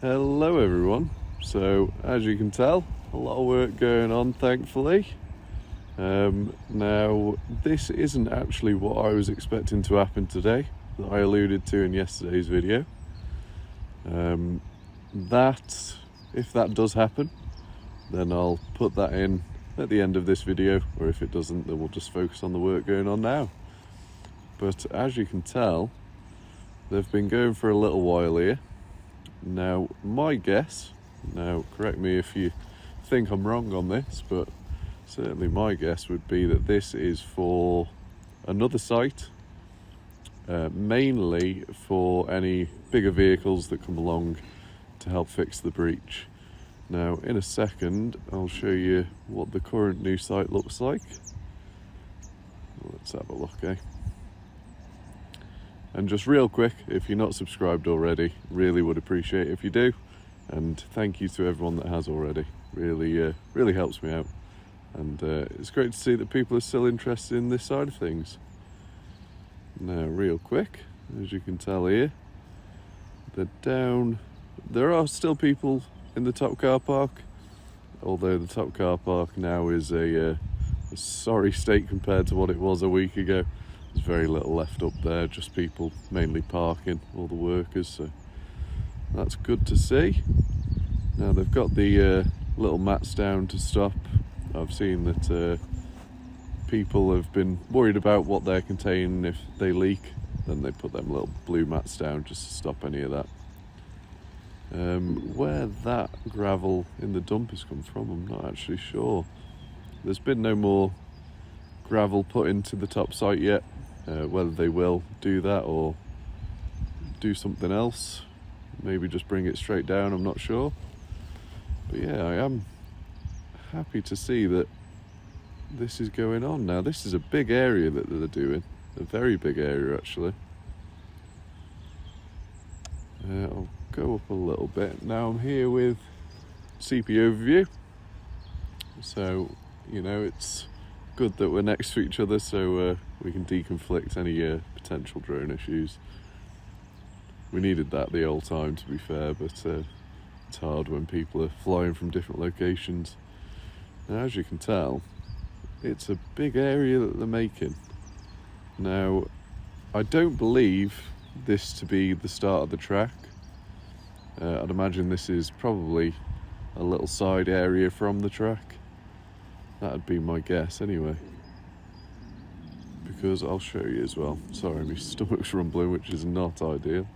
Hello everyone. So as you can tell, a lot of work going on, thankfully. Now this isn't actually what I was expecting to happen today, that I alluded to in yesterday's video. That if that does happen, then I'll put that in at the end of this video, or if it doesn't, then we'll just focus on the work going on now. But as you can tell, they've been going for a little while here. Now, my guess, now correct me if you think I'm wrong on this, but certainly my guess would be that this is for another site, mainly for any bigger vehicles that come along to help fix the breach. Now, in a second, I'll show you what the current new site looks like. Let's have a look, eh? And just real quick, if you're not subscribed already, really would appreciate it if you do. And thank you to everyone that has already. Really helps me out. And it's great to see that people are still interested in this side of things. Now, real quick, as you can tell here, there are still people in the top car park, although the top car park now is a sorry state compared to what it was a week ago. There's very little left up there, just people mainly parking, all the workers, so that's good to see. Now they've got the little mats down to stop. I've seen that people have been worried about what they're containing if they leak, then they put them little blue mats down just to stop any of that. Where that gravel in the dump has come from, I'm not actually sure. There's been no more gravel put into the top site yet. Whether they will do that or do something else, maybe just bring it straight down, I'm not sure. But yeah, I am happy to see that this is going on now. This is a big area that they're doing, a very big area actually. I'll go up a little bit. Now I'm here with CP overview, so you know it's good that we're next to each other, so we can deconflict any potential drone issues. We needed that the whole time, to be fair, but it's hard when people are flying from different locations. Now, as you can tell, it's a big area that they're making. Now, I don't believe this to be the start of the track. I'd imagine this is probably a little side area from the track. That'd be my guess anyway, because I'll show you as well. Sorry, my stomach's rumbling, which is not ideal.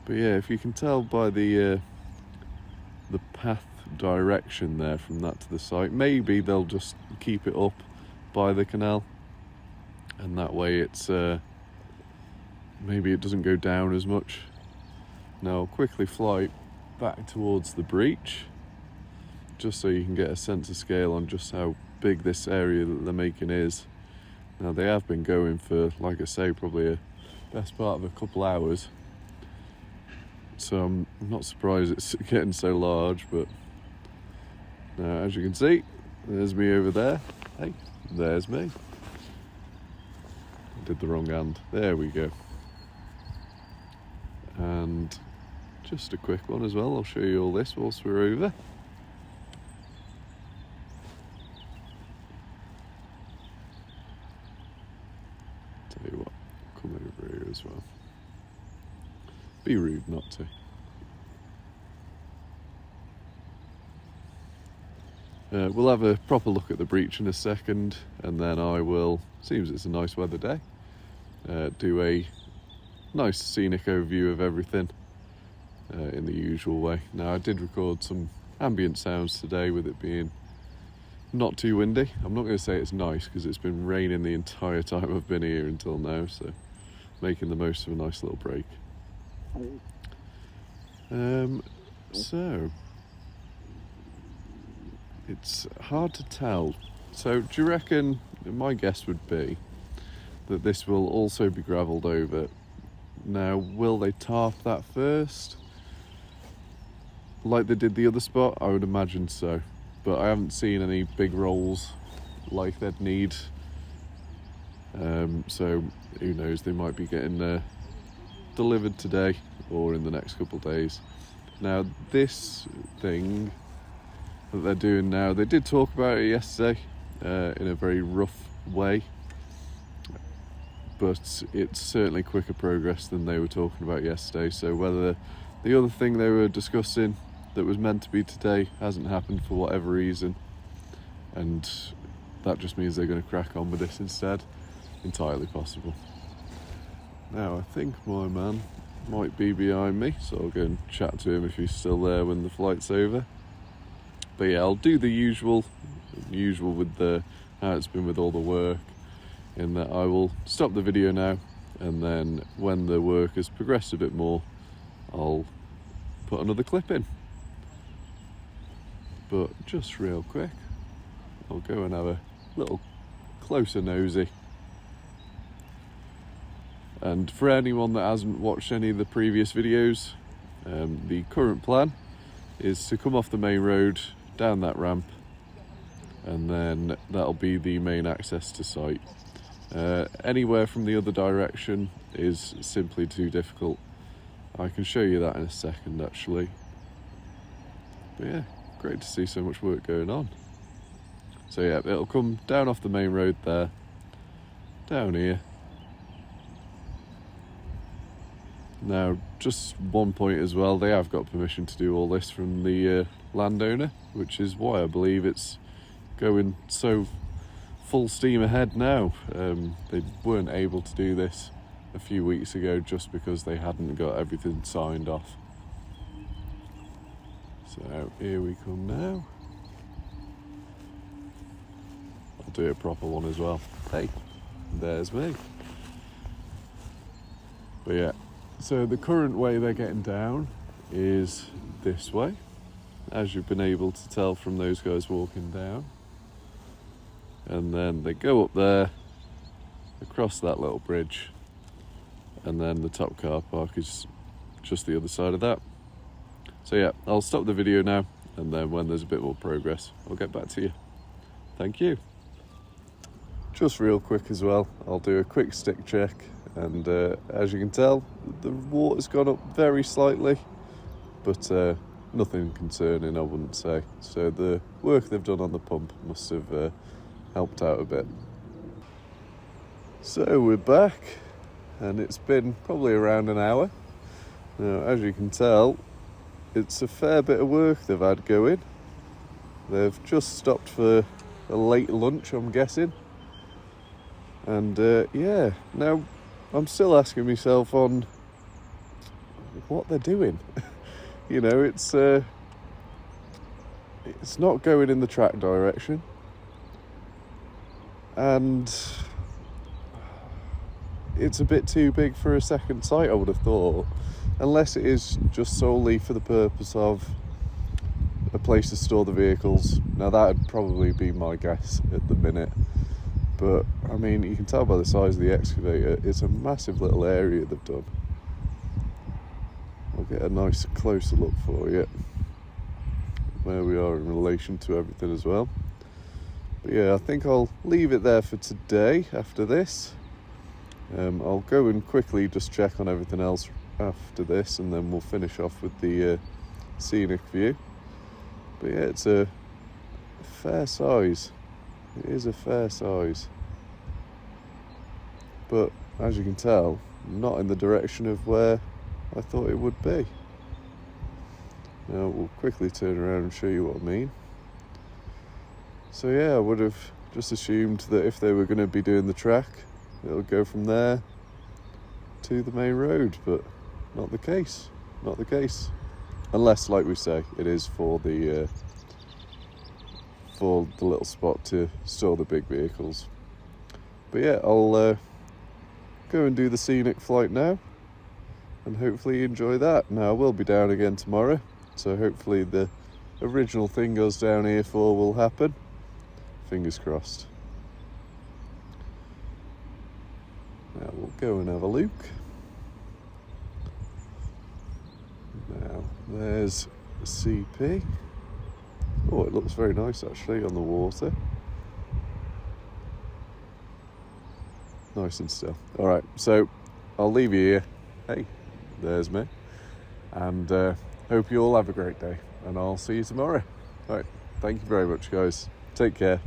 But yeah, if you can tell by the path direction there from that to the site, maybe they'll just keep it up by the canal, and that way it's maybe it doesn't go down as much. Now I'll quickly fly back towards the breach, just so you can get a sense of scale on just how big this area that they're making is. Now they have been going for, like I say, probably a best part of a couple hours, so I'm not surprised it's getting so large. But now, as you can see, there's me over there. Hey, there's me. I did the wrong hand. There we go. And just a quick one as well, I'll show you all this whilst we're over. Tell you what, come over here as well. Be rude not to. We'll have a proper look at the breach in a second, and then I will, seems it's a nice weather day, do a nice scenic overview of everything in the usual way. Now I did record some ambient sounds today with it being not too windy. I'm not going to say it's nice because it's been raining the entire time I've been here until now, so making the most of a nice little break. So it's hard to tell. So do you reckon, my guess would be that this will also be gravelled over. Now, will they tarp that first, like they did the other spot? I would imagine so, but I haven't seen any big rolls like they'd need. So who knows, they might be getting delivered today or in the next couple of days. Now this thing that they're doing now, they did talk about it yesterday in a very rough way, but it's certainly quicker progress than they were talking about yesterday. So whether the other thing they were discussing that was meant to be today hasn't happened for whatever reason, and that just means they're going to crack on with this instead, entirely possible. Now I think my man might be behind me, so I'll go and chat to him if he's still there when the flight's over. But yeah, I'll do the usual with how it's been with all the work, in that I will stop the video now, and then when the work has progressed a bit more, I'll put another clip in. But just real quick, I'll go and have a little closer nosy. And for anyone that hasn't watched any of the previous videos, the current plan is to come off the main road, down that ramp, and then that'll be the main access to site. Anywhere from the other direction is simply too difficult. I can show you that in a second actually. But yeah, great to see so much work going on. So yeah, it'll come down off the main road there, down here. Now, just one point as well, they have got permission to do all this from the landowner, which is why I believe it's going so full steam ahead now. They weren't able to do this a few weeks ago just because they hadn't got everything signed off. So here we come now. I'll do a proper one as well. Hey, there's me. But yeah, so the current way they're getting down is this way, as you've been able to tell from those guys walking down. And then they go up there, across that little bridge, and then the top car park is just the other side of that. So yeah, I'll stop the video now, and then when there's a bit more progress, I'll get back to you. Thank you. Just real quick as well, I'll do a quick stick check, and as you can tell, the water's gone up very slightly, but nothing concerning, I wouldn't say. So the work they've done on the pump must have helped out a bit. So we're back, and it's been probably around an hour. Now, as you can tell, it's a fair bit of work they've had going. They've just stopped for a late lunch, I'm guessing. And yeah, now I'm still asking myself on what they're doing. You know, it's not going in the track direction, and it's a bit too big for a second site, I would have thought, unless it is just solely for the purpose of a place to store the vehicles. Now that would probably be my guess at the minute, but I mean, you can tell by the size of the excavator, it's a massive little area they've done. I'll get a nice closer look for you where we are in relation to everything as well. But yeah, I think I'll leave it there for today after this. I'll go and quickly just check on everything else after this, and then we'll finish off with the scenic view. But yeah, it's a fair size. It is a fair size. But as you can tell, not in the direction of where I thought it would be. Now we'll quickly turn around and show you what I mean. So yeah, I would have just assumed that if they were going to be doing the track, it'll go from there to the main road, but not the case. Not the case. Unless, like we say, it is for the little spot to store the big vehicles. But yeah, I'll go and do the scenic flight now, and hopefully you enjoy that. Now I will be down again tomorrow, so hopefully the original thing goes down here for will happen. Fingers crossed. Now we'll go and have a look. Now there's the CP. Oh, it looks very nice actually on the water. Nice and still. Alright, so I'll leave you here. Hey, there's me. And hope you all have a great day, and I'll see you tomorrow. Right, thank you very much, guys. Take care.